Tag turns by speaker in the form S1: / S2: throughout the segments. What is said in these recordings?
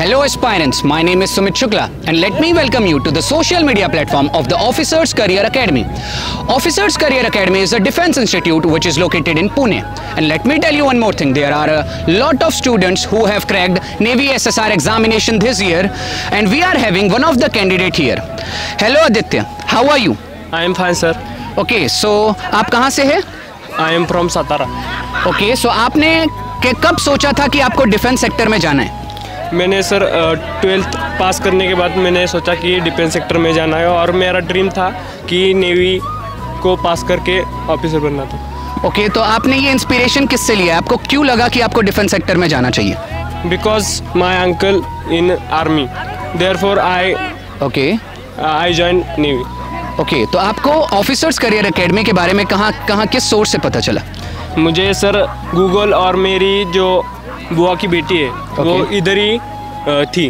S1: Hello aspirants, my name is Sumit Shukla and let me welcome you to the social media platform of the Officers Career Academy. Officers Career Academy is a defense institute which is located in Pune. And let me tell you one more thing, there are a lot of students who have cracked Navy SSR examination this year and we are having one of the candidate here. Hello Aditya, how are you?
S2: I am fine sir.
S1: Okay, so आप कहाँ से हैं?
S2: I am from Satara.
S1: Okay, so आपने कब सोचा था कि आपको डिफेंस सेक्टर में जाना है?
S2: मैंने सर 12th पास करने के बाद मैंने सोचा कि डिफेंस सेक्टर में जाना है और मेरा ड्रीम था कि नेवी को पास करके ऑफिसर बनना था।
S1: ओके, तो आपने ये इंस्पिरेशन किससे लिया? आपको क्यों लगा कि आपको डिफेंस सेक्टर में जाना चाहिए?
S2: Because my uncle in army, therefore I join navy.
S1: Okay, तो आपको ऑफिसर्स करियर एकेडमी के बारे में कहाँ किस सोर्स से पता चला?
S2: मुझे सर गूगल और मेरी जो बुआ की बेटी है वो इधर ही थी।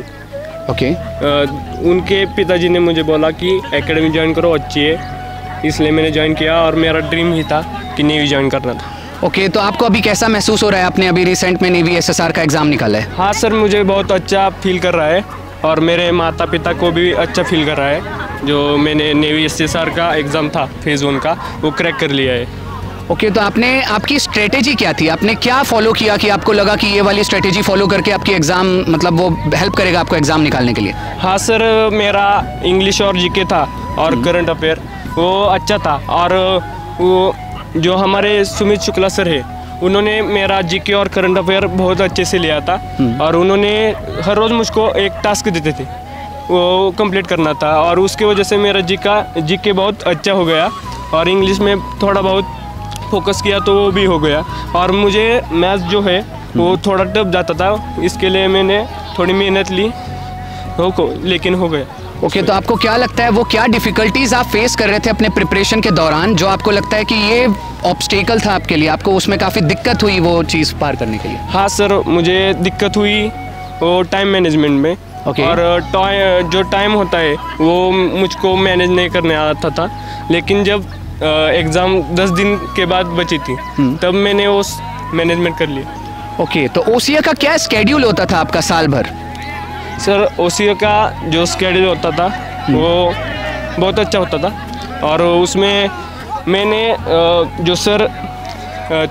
S2: उनके पिताजी ने मुझे बोला कि एकेडमी ज्वाइन करो, अच्छी है, इसलिए मैंने ज्वाइन किया और मेरा ड्रीम ही था कि नेवी ज्वाइन करना था।
S1: ओके, तो आपको अभी कैसा महसूस हो रहा है? आपने अभी रिसेंट में नेवी एसएसआर का एग्ज़ाम निकाला है।
S2: हाँ सर, मुझे बहुत अच्छा फील कर रहा है और मेरे माता पिता को भी अच्छा फील कर रहा है। जो मैंने नेवी एसएसआर का एग्ज़ाम था फेज़ 1 का, वो क्रैक कर लिया है।
S1: ओके, तो आपकी स्ट्रेटेजी क्या थी? आपने क्या फॉलो किया कि आपको लगा कि ये वाली स्ट्रेटेजी फॉलो करके आपकी एग्ज़ाम मतलब वो हेल्प करेगा आपको एग्ज़ाम निकालने के लिए?
S2: हाँ सर, मेरा इंग्लिश और जीके था और करंट अफेयर वो अच्छा था और वो जो हमारे सुमित शुक्ला सर है उन्होंने मेरा जीके और करंट अफेयर बहुत अच्छे से लिया था और उन्होंने हर रोज़ मुझको एक टास्क देते थे, वो कंप्लीट करना था और उसकी वजह से मेरा जीके बहुत अच्छा हो गया और इंग्लिश में थोड़ा बहुत फोकस किया तो वो भी हो गया और मुझे मैथ्स जो है वो थोड़ा टफ जाता था, इसके लिए मैंने थोड़ी मेहनत ली लेकिन हो गया।
S1: ओके, तो आपको क्या लगता है वो क्या डिफ़िकल्टीज़ आप फेस कर रहे थे अपने प्रिपरेशन के दौरान जो आपको लगता है कि ये ऑब्स्टेकल था आपके लिए, आपको उसमें काफ़ी दिक्कत हुई वो चीज़ पार करने के लिए?
S2: हाँ सर, मुझे दिक्कत हुई वो टाइम मैनेजमेंट में। और जो टाइम होता है वो मुझको मैनेज नहीं करने आता था, लेकिन जब एग्ज़ाम 10 दिन के बाद बची थी तब मैंने वो मैनेजमेंट कर लिया।
S1: ओके, तो ओसीए का क्या स्केड्यूल होता था आपका साल भर?
S2: सर, ओसीए का जो स्केड्यूल होता था वो बहुत अच्छा होता था और उसमें मैंने जो सर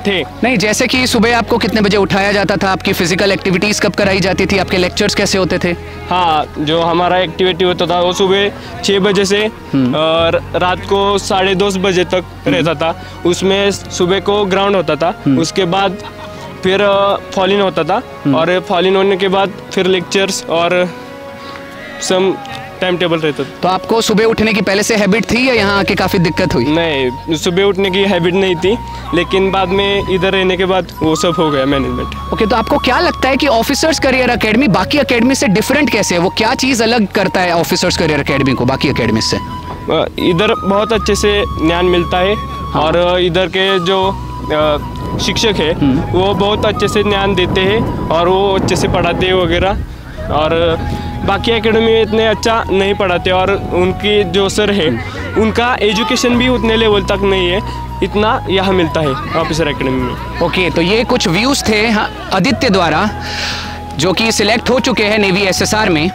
S2: थे
S1: नहीं, जैसे कि सुबह आपको कितने बजे उठाया जाता था, आपकी फिजिकल एक्टिविटीज़ कब कराई जाती थी, आपके लेक्चर्स कैसे होते थे?
S2: हाँ, जो हमारा एक्टिविटी होता था वो सुबह 6 बजे से और रात को 2:30 बजे तक रहता था। उसमें सुबह को ग्राउंड होता था, उसके बाद फिर फॉल इन होता था और फॉल इन होने के बाद फिर लेक्चर्स और सम टाइम टेबल रहता था।
S1: तो आपको सुबह उठने की पहले से हैबिट थी या यहाँ आके काफ़ी दिक्कत हुई?
S2: नहीं, सुबह उठने की हैबिट नहीं थी, लेकिन बाद में इधर रहने के बाद वो सब हो गया मैनेजमेंट।
S1: ओके, तो आपको क्या लगता है कि ऑफिसर्स करियर एकेडमी बाकी एकेडमी से डिफरेंट कैसे है? वो क्या चीज़ अलग करता है ऑफिसर्स करियर एकेडमी को बाकी एकेडमी से?
S2: इधर बहुत अच्छे से ज्ञान मिलता है और इधर के जो शिक्षक है वो बहुत अच्छे से ज्ञान देते हैं और वो अच्छे से पढ़ाते हैं वगैरह, और बाकी एकेडमी में इतने अच्छा नहीं पढ़ाते और उनकी जो सर है उनका एजुकेशन भी उतने लेवल तक नहीं है, इतना यहाँ मिलता है ऑफिसर एकेडमी में।
S1: ओके, तो ये कुछ व्यूज़ थे आदित्य द्वारा जो कि सिलेक्ट हो चुके हैं नेवी एसएसआर में,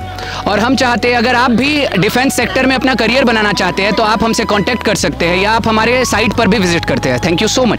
S1: और हम चाहते हैं अगर आप भी डिफेंस सेक्टर में अपना करियर बनाना चाहते हैं तो आप हमसे कांटेक्ट कर सकते हैं या आप हमारे साइट पर भी विजिट करते हैं। Thank you so much.